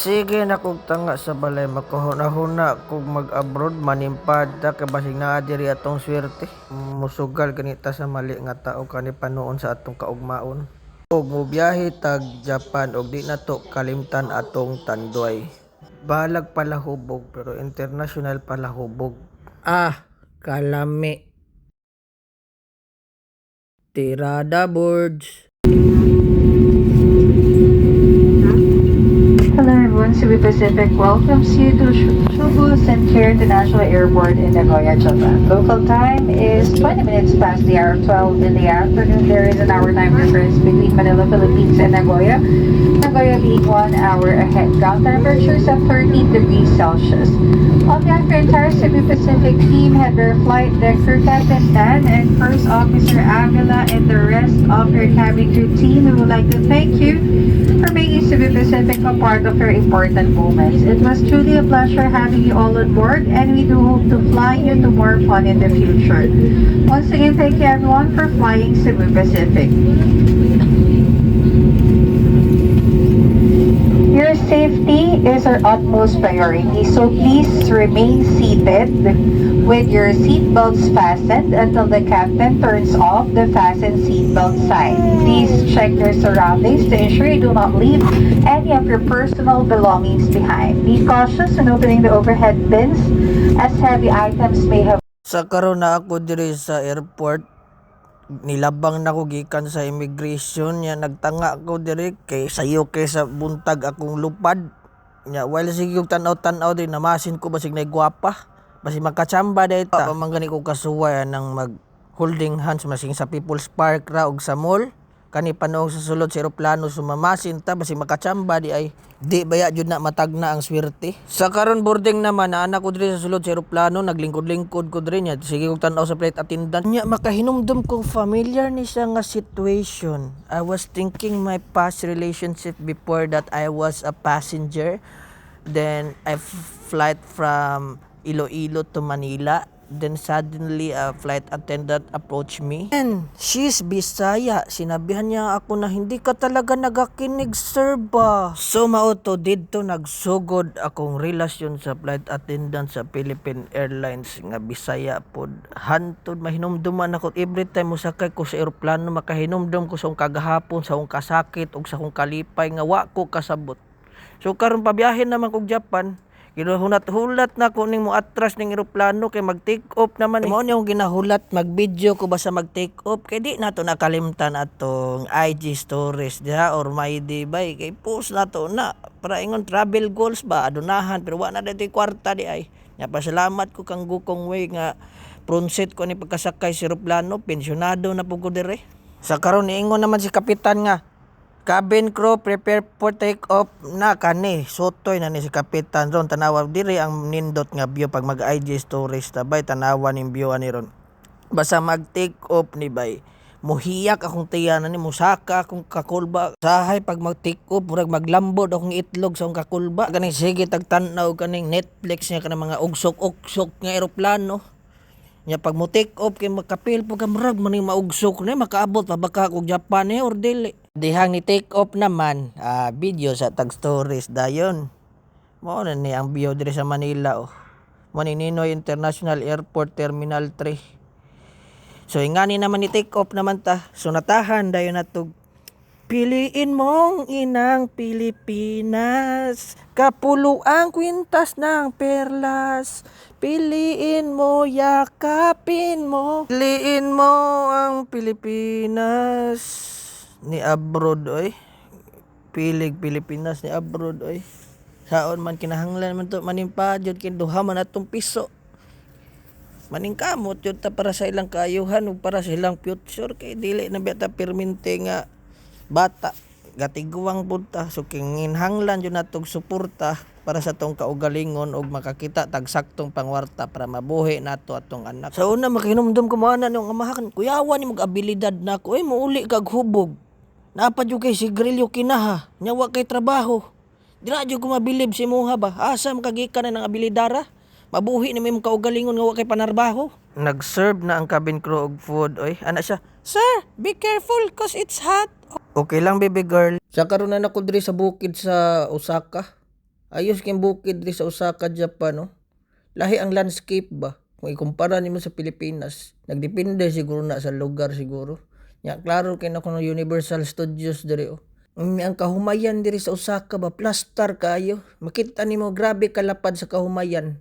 Sige na kog tanga sa balay makahuna-huna kog mag-abroad manimpad ta kay basig naa diri atong swerte. Musugal ganita sa mali nga tao kani panuon sa atong kaugmaon. Og mobiyahe tag Japan og di na to kalimtan atong tanduay. Balag palahubog pero international palahubog. Kalami. Tirada boards. Hello everyone, Cebu Pacific welcomes you to Chubu Senker International Airport in Nagoya, Japan. Local time is 20 minutes past the hour of 12 in the afternoon. There is an hour time difference between Manila, Philippines and Nagoya. Nagoya being 1 hour ahead. Ground temperature is at 13 degrees Celsius. On behalf of the entire Cebu Pacific team, head their flight deck crew Captain Dan and First Officer Avila and the rest of your cabin crew team, we would like to thank you for making Cebu Pacific a part of your important moments. It was truly a pleasure having you all on board, and we do hope to fly you to more fun in the future. Once again, thank you everyone for flying Cebu Pacific. Your safety is our utmost priority, so please remain seated with your seatbelts fastened until the captain turns off the fasten seatbelt sign. Please check your surroundings to ensure you do not leave any of your personal belongings behind. Be cautious in opening the overhead bins as heavy items may have. Sa karon na ako diri sa airport, nilabang na ko gikan sa immigration nya nagtanga ko diri kay sayo kay sa buntag akong lupad nya while sige og tan-aw din namasin ko basig nay gwapa basig makachamba dayta pamangani ko kasuway nang mag holding hands masing sa People's Park ra og sa mall kani panuong sa sulod sa eroplano sumamasin ta basig makachamba di ay di baya jud na matagna ang swerte. Sa karon boarding naman na anak ko diri sa sulod sa eroplano naglingkod-lingkod ko diri nya sige kog tan-aw sa flight attendant nya makahinumdum kong familiar ni siya nga situation. I was thinking my past relationship before that I was a passenger, then I flight from Iloilo to Manila. Then suddenly a flight attendant approached me and she's Bisaya. Sinabihan niya ako na hindi ka talaga nagakinig sir ba. So mauto didto nagsugod akong relasyon sa flight attendant sa Philippine Airlines nga Bisaya pod. Hantod mahinumduman ako every time mosakay ko sa eroplano makahinumdum ko sa akong kagahapon sa akong kasakit ug sa akong kalipay nga wa ko kasabot. So karon pabiyahe naman kog Japan. Ginuhulat-hulat na ko ning mo atras ning eroplano kay mag-take off naman. Mo ni akong ginahulat mag-video ko basta mag-take off kay di nato nakalimtan atong IG stories diha or my day bay kay post nato na para ingon travel goals ba adunahan pero wa na daytoy kwarta di ay. Nya pasalamat ko kang Gukong Way nga pronset ko ni pagkasakay sa eroplano pensyonado na pud ko dire. Sa karon niingon naman si kapitan nga cabin crew prepare for take off na kani sutoy na ni si kapitan ron tanawa diri ang nindot nga view pag mag IG stories tabay tanawa ning view ani ron basta mag take off ni bay muhiyak akong tiyanan ni musaka akong kakulba sahay pag mag take off murag maglambod akong itlog sa akong kakulba kani sige tagtan-aw kaning Netflix nya kanang mga ugsok-ugsok nga eroplano nya pag mo take off kay makapil pag murag maning maugsok na makaabot pa baka kog Japan or dili. Dihang ni take off naman, video sa tag stories dayon. Mao na ni ang view diri sa Manila oh. Ninoy International Airport Terminal 3. So ingani naman ni take off naman ta. So natahan dayon natog piliin mong inang Pilipinas, kapuluang kwintas ng perlas. Piliin mo, yakapin mo. Piliin mo ang Pilipinas. Ni abroad oy pilig Pilipinas ni abroad oy saon man kinahanglan man to manimpa jud kin duha man atong piso maningkamot jud ta para sa ilang kaayuhan ug para sa ilang future kay dili na bata permente nga bata gatiguang pud ta so kinahanglan jud natong suporta para sa tong kaugalingon ug makakita tag saktong pangwarta para mabuhi nato atong anak. Sa una makihinumdum ko mo ana nung amahan kuyawan ni mag abilidad nako ay muuli kag hubog. Napad yung kay sigrilyo kinaha, nyawa kay trabaho. Di na ko mabilib si Muha ba? Asa makagikan na ng abilidara? Mabuhi na may mong kaugalingon nga wa kay panarbaho. Nag-serve na ang cabin crew og food. Oy, ana siya, "Sir, be careful cause it's hot." Okay lang baby girl. Sa karon na ako diri sa bukid sa Osaka. Ayos kayong bukid diri sa Osaka, Japan, oh. Lahi ang landscape ba? Kung ikumpara nimo sa Pilipinas, nagdepende siguro na sa lugar siguro. Nya klaro kay na kuno Universal Studios diri, oh. Ang kahumayan diri sa Osaka ba, plastar kayo. Makita nimo grabe kalapad sa kahumayan.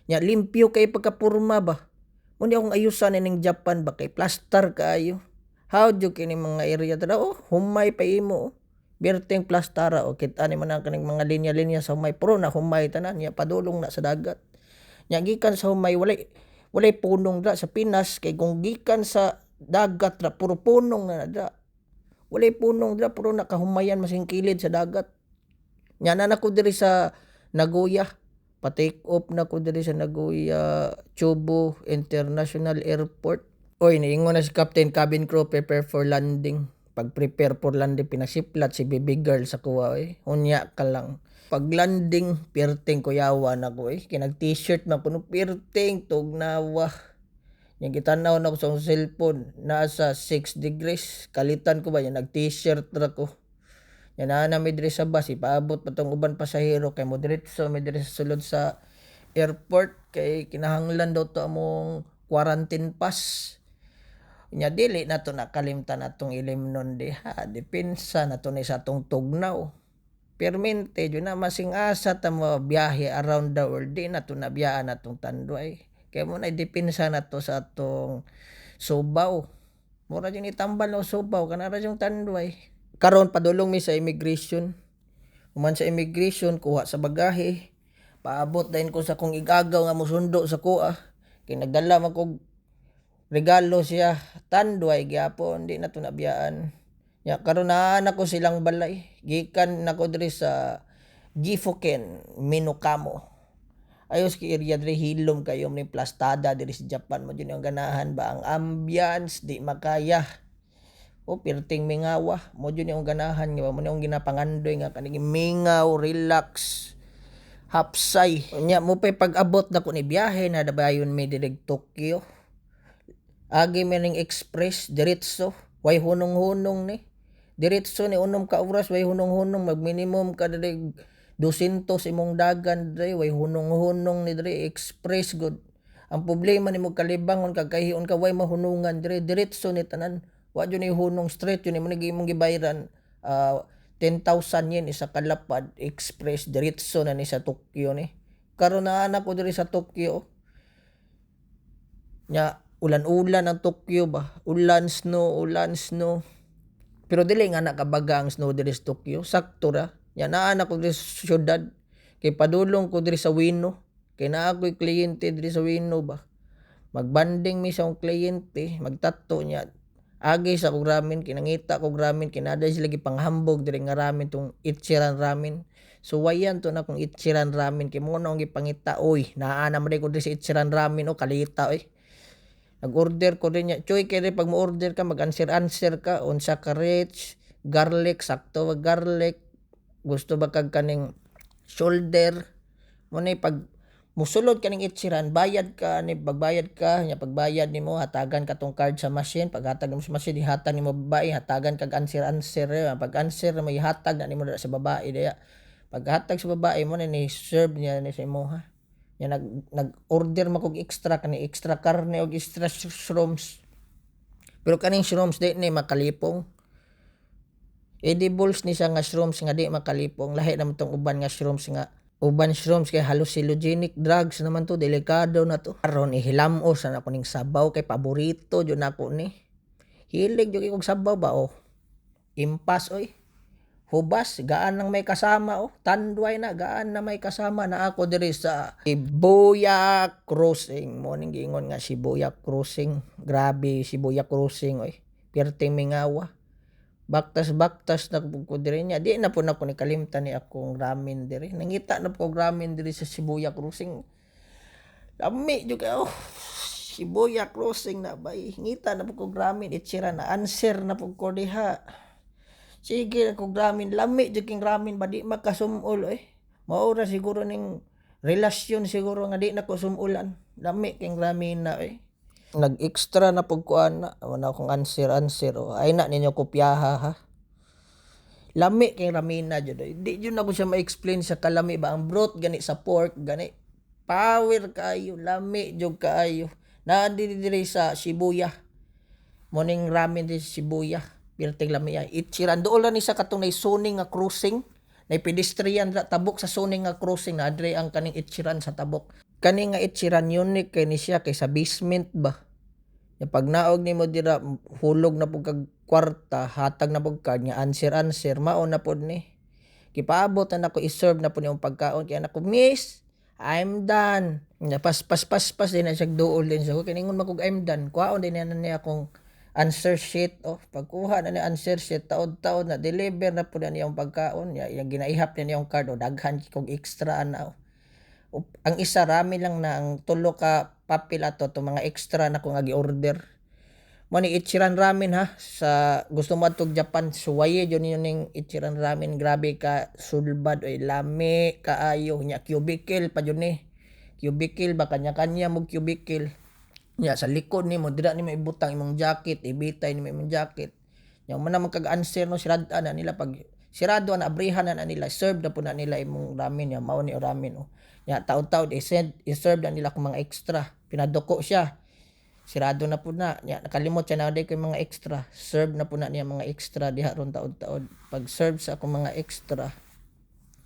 Nya limpyo kay pagkapurma ba. Muna akong ayusan ning Japan ba kay plastar kayo. How do kini mga area tada, oh, humay pa imo, oh. Berteng plastara, o kita ni man ang kaning mga linya-linya sa humay, puro na humay tanan, nya padulong na sa dagat. Nya gikan sa humay, walay punong dra sa Pinas, kay kung gikan sa dagat ra puro punong na dra. Walay punong dra, puro nakahumayan masingkilid sa dagat. Nya na ko diri sa Nagoya, pa-take off na ko diri sa Nagoya Chubu International Airport. Oy, niingon na si Captain Cabin Crew, prepare for landing. Pag prepare for landing, pinasiplat si baby girl sa kuwa, eh. Unya ka lang. Pag landing, pirting kuyawa na ko, eh. Kinag t-shirt man puno pirting, tugnawa. Yung gitanaw na ko sa cellphone, nasa 6 degrees. Kalitan ko ba, yung nag t-shirt ra ko. Yan na may diri sa bus, ipaabot pa tong uban pasahero, kay mo diretso, may diri sa sulod sa airport, kay kinahanglan daw to among quarantine pass. Nya dili na to nakalimtan atong ilimnon diha, depensa na to ni sa atong tugnaw. Permente yun na masing asa ta mo biyahe around the world, di na to nabiyaan atong Tanduay. Kaya mo na depensa na to sa atong Subaw. Mura yung itambal no Subaw, kanara yung Tanduay. Karon padulong mi sa immigration. Human sa immigration, kuha sa bagahe. Paabot dahin ko sa kong igagaw nga musundo sa kuha. Kaya nagdala man kog regalo siya, Tanduay gyapon, di na to nabiyaan. Ya karon na ko silang balay. Gikan nako diri sa Gifuken, Minokamo. Ayos ki area diri hilom kayo ni plastada diri sa Japan mo yung ganahan ba ang ambience di makaya. O pirting mingawa mo yung ganahan nga mo yung ginapangandoy nga kaning mingaw, relax, hapsay. Nya mo pay pag-abot na ko ni biyahe na dabayon mi diri Tokyo. Agi mening express diretso, way hunong-hunong ni. Diretso ni unom ka oras, way hunong-hunong, mag minimum ka diri 200 imong dagan diri, way hunong-hunong ni diri express good. Ang problema nimo kalibangon kag kahiyon ka way mahunungan diri, diretso ni tanan. Wa jud ni hunong straight yun imong imong gibayran 10,000 yen isa kalapad express diretso na ni sa Tokyo ni. Karon na anak ko diri sa Tokyo. Nya ulan-ulan ang Tokyo ba? Ulan, snow. Pero dili nga nakabaga ang snow diri sa Tokyo. Sakto ra. Nya naa ko diri sa syudad. Kay padulong ko diri sa Wino. Kay naa ko'y kliyente diri sa Wino ba. Magbanding mi sa akong kliyente. Magtato niya. Agi sa kong ramen. Kinangita kong ramen. Kinaday sila gipanghambog diri nga ramen. Tong Ichiran ramen. So wayan to na kung Ichiran ramen. Kay mo na akong gipangita. Oy, naa naman ko diri sa Ichiran ramen. O kalita oy. Nag-order ko rin niya. Choy, kaya pag mo-order ka, mag-answer ka. Unsa ka rich, garlic, sakto wag garlic. Gusto ba kag kaning shoulder? Muna pag musulod kaning Ichiran, bayad ka, ni pagbayad ka, nya pagbayad nimo hatagan ka tong card sa machine, paghatag nimo sa machine, ihatag nimo babae, hatagan kag answer. Pag answer mo ihatag na nimo sa babae diya. Paghatag sa babae mo ni serve niya ni sa imuha. Yan nag-order man kog extra karne og extra shrooms. Pero kaning shrooms di ni makalipong. Edibles ni siya nga shrooms nga di makalipong. Lahi naman tong uban nga shrooms nga. Uban shrooms kay hallucinogenic drugs naman to, delikado na to. Aron ihilamos na ako ning sabaw kay paborito jud nako ni. Hilig jud kog sabaw ba oh. Impas oy. Hubas, gaan nang may kasama oh. Tanduay na, gaan na may kasama na ako diri sa Shibuya Crossing. Morning giingon nga Shibuya Crossing. Grabe Shibuya Crossing oy. Pirting mingawa. Baktas na ko diri niya. Di na po na ko ni kalimtan ni akong ramen diri. Nangita na po ramen diri sa Shibuya Crossing. Lami juga oh. Shibuya Crossing na bay. Ngita na po ko ramen Ichiran na answer na po ko diha. Sige kog ramen, lami jud king ramen ba di makasumol eh. Maura siguro ning relasyon siguro nga di na ko sumulan. Lami king ramen na eh. Nag-extra na pug kuan na, wala akong answer oh. Ay na ninyo kopyaha ha. Lami kay ramina jud. Di jud na ko siya ma-explain sa kalami ba ang broth gani sa pork gani. Power kaayo, lami jud kaayo. Na diri sa Shibuya. Morning ramen di sa Shibuya. Pirting lami ay Ichiran. Doon lang ni sa katong nay suning nga crossing. Nay pedestrian ra tabok sa suning nga crossing na adre ang kaning Ichiran sa tabok. Kani nga Ichiran unique kay ni siya kay sa basement ba. Ya pag naog nimo dira hulog na pug kag kwarta, hatag na pug card nya answer mao na pod ni. Kipaabot na ako i-serve na po niyong pagkaon kaya nako, "Miss, I'm done." Nya pas din na siya duol din siya. Kiningon makog I'm done. Kuhaon din na niya akong answer sheet. Oh, pagkuha na ni answer sheet taod-taod na deliver na po na niyang pagkaon. Ya ginaihap na niyang card o daghan kog extra ana. Ang isa rami lang na ang tulo ka papel ato to mga extra na ko nga gi-order. Mo ni Ichiran Ramen ha sa gusto mo atog Japan suwaye jud niyo ning Ichiran Ramen, grabe ka sulbad oy, lami kaayo nya, cubicle pa jud ni. Cubicle ba kanya-kanya mo cubicle. Nya sa likod nimo dira nimo ibutang imong jacket, ibitay nimo imong jacket. Nya man na magkag-answer no sirad-an na nila pag sirado na abrihan na nila, serve na po na nila imong ramen ya, mao ni ramen oh. Nya taud-taud i-serve na nila kung mga extra. Pinadoko siya. Sirado na po na. Nya nakalimot siya na day ko yung mga extra. Serve na po na niya mga extra diha ron taod-taod. Pag serve sa akong mga extra,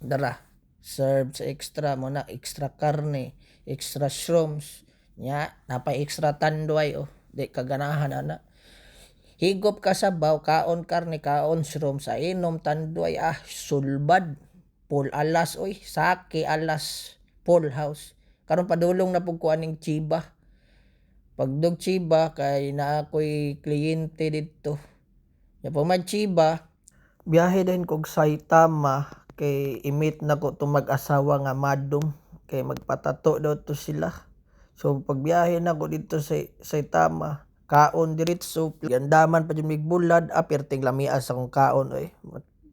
dara. Serve sa extra mo na extra karne, extra shrooms. Nya napay extra tanduay oh. Di kaganahan ana. Higop ka sa baw, kaon karne, kaon shrooms, sa inom tanduay sulbad. Full alas oy, sake alas, full house. Karon padulong na pug ko aning chiba. Pagdog chiba kay na ako'y kliyente dito. Ya pamad chiba, biyahe din kog Saitama kay imit na ko to mag-asawa nga madong kay magpatato daw to sila. So pagbiyahe na ko dito sa Saitama, kaon diretso, gandaman pa jud mig bulad, perting lamias akong kaon oy.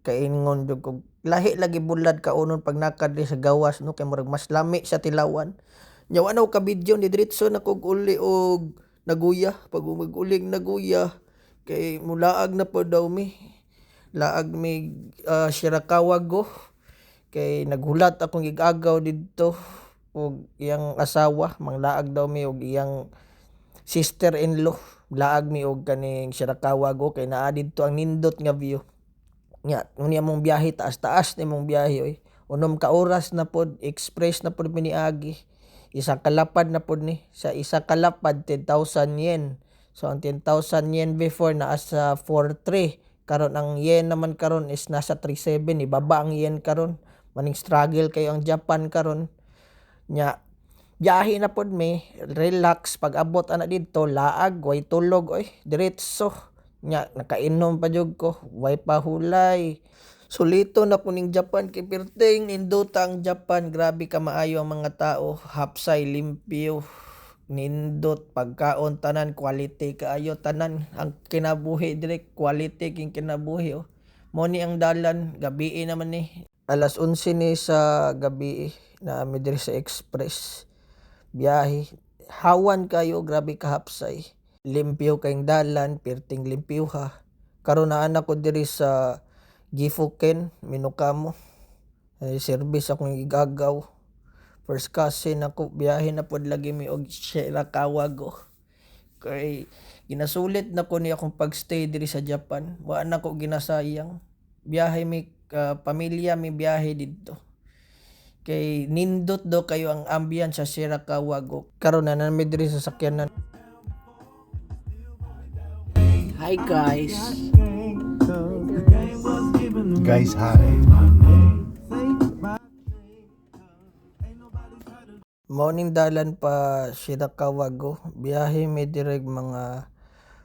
Kaingon jud kog lahi lagi bulad kaonon pag nakad sa gawas no kay murag mas lami sa tilawan. Nya wala ka video ni diretso na kog uli og Nagoya. Pag mag-uling Nagoya kay mulaag na po daw mi. Laag mi Shirakawa go. Kay naghulat akong igagaw didto og iyang asawa, manglaag daw mi og iyang sister-in-law. Laag mi og kaning Shirakawa go kay naa didto ang nindot nga view. Nya unya mong biyahe taas-taas ni mong biyahe oy. Unom ka oras na pod, express na pod piniagi. Isang kalapad na po ni. Sa isang kalapad, 10,000 yen. So, ang 10,000 yen before na sa 4,300. Karon ang yen naman karon is nasa 3,700. Ibaba ang yen karon. Maning struggle kayo ang Japan karon. Nya, biyahe na po mi. Relax. Pag abot ana dito, laag, way tulog. Oy, diretso. Nya, nakainom pa jud ko. Way pahulay. Sulito na po ning Japan kay pirting nindota ang Japan, grabe ka maayo ang mga tao, hapsay limpyo, nindot pagkaon tanan quality kaayo tanan ang kinabuhi direct quality king kinabuhi oh. Mo ni ang dalan gabi naman ni alas 11 ni sa gabi na mi diri sa express biyahe hawan kayo, grabe ka hapsay, limpyo kayong dalan, pirting limpyo ha. Karon na anak ko diri sa Gifuken, Minokamo. Service akong igagaw. First cousin ako, biyahe na pod lagi mi og Shirakawa go. Kay ginasulit na ko ni akong pagstay diri sa Japan. Wa na ko ginasayang. Biyahe mi pamilya mi biyahe didto. Kay nindot do kayo ang ambience sa Shirakawa go. Karon na nami diri sa sakyanan. Hi guys. Guys, hi. Morning dalan pa Shirakawa go. Biyahe mi direk mga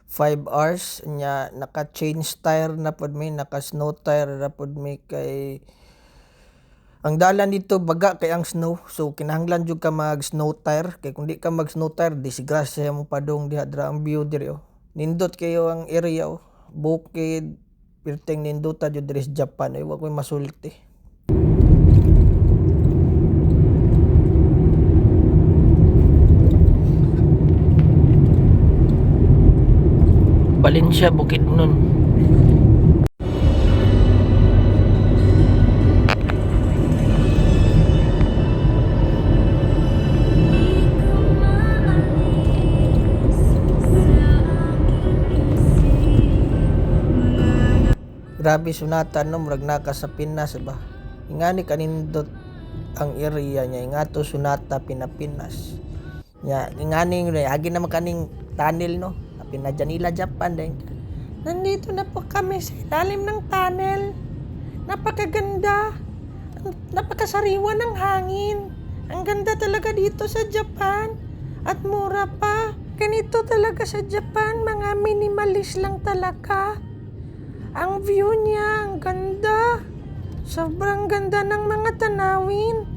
5 hours nya naka-change tire na pod mi, naka-snow tire na pod mi kay ang dalan dito baga kay ang snow. So kinahanglan jud ka mag-snow tire kay kung di ka mag-snow tire disgrasya mo padong diha dra ang view diri oh. Nindot kayo ang area oh. Bukid pirteng nindota jud diri sa Japan ay wa koy masulti. Valencia, Bukidnon. Grabe sunatan no, murag naka sa Pinas ba. Ingani kanindot ang area niya, ingato sunata Pinapinas. Nya ingani agi naman kaning tunnel no. Pinadyanila Japan din. Nandito na po kami sa ilalim ng tunnel. Napakaganda. Napakasariwa ng hangin. Ang ganda talaga dito sa Japan. At mura pa. Ganito talaga sa Japan. Mga minimalist lang talaga. Ang view niya, ang ganda. Sobrang ganda ng mga tanawin.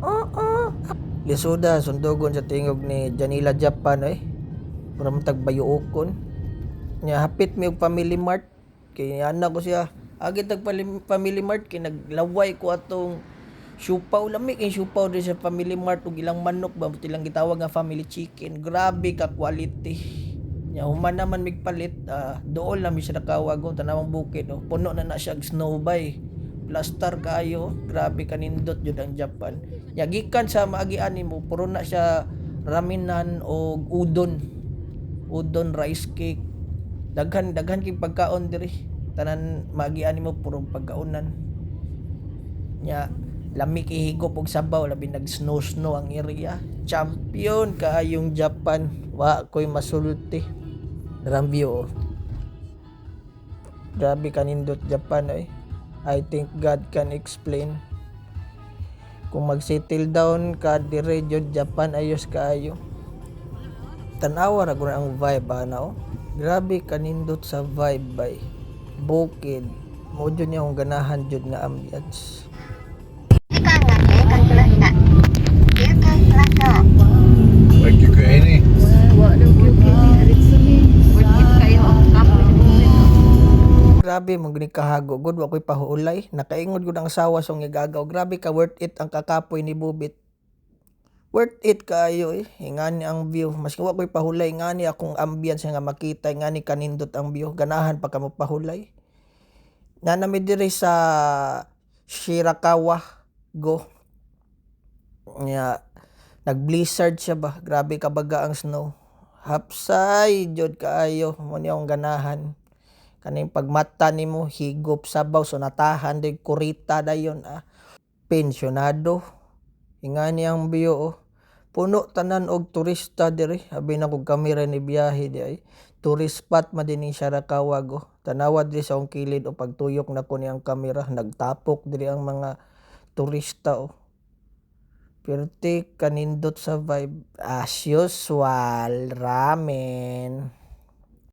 Oo. Lisuda, sundugon sa tingog ni Janila Japan Mura tagbayuokon. Nya hapit mi og Family Mart. Kay anak ko siya. Agi tag Family Mart kay naglaway ko atong siupaw lami kay siupaw din sa Family Mart ug ilang manok ba tilang gitawag nga family chicken. Grabe ka quality. Nya human naman migpalit dool na mi siya nakawag tanawang bukid puno na siya og snow bay. Plaster kayo. Grabe kanindot jud ang Japan. Nya gikan sa maagian nimo puro na siya ramenan o udon rice cake. Daghan kay pagkaon diri. Tanan maagian nimo puro pagkaunan. Nya lami kay higop og sabaw labi nag snow ang area. Champion kaayong Japan. Wa koy masulti. Darang view. Grabe kanindot Japan I think God can explain. Kung mag-settle down ka dire jud Japan ayos kaayo. Tanawa ra gud ang vibe Grabe kanindot sa vibe bay. Bukid. Mo jud niya akong ganahan jud nga ambience. 時間が経過しました。休憩しましょう。 Nagkikay ni. Worship kayo ang kapoy ng bukid. Grabe mo gini kahago gud wa koy pahuulay. Nakaingod gud ang asawa song igagaw. Grabe ka worth it ang kakapoy ni Bubit. Worth it kaayo ingani ang view. Maski wa koy pahulay ingani akong ambience nga makita ingani kanindot ang view. Ganahan pa kamo pahulay. Nanami diri sa Shirakawa go. Nya nag-blizzard siya ba. Grabe ka baga ang snow. Hapsay jud kaayo mo ni akong ganahan. Kaning pagmata nimo higop sabaw so natahan din kurita dayon pensyonado. Ingani ang view puno tanan og turista diri. Abi na kog kamera ni biyahe di tourist spot man din ni Shirakawa go. Tanawa diri sa akong kilid o pagtuyok na ko niyang kamera nagtapok diri ang mga turista Pirti kanindot sa vibe as usual ramen.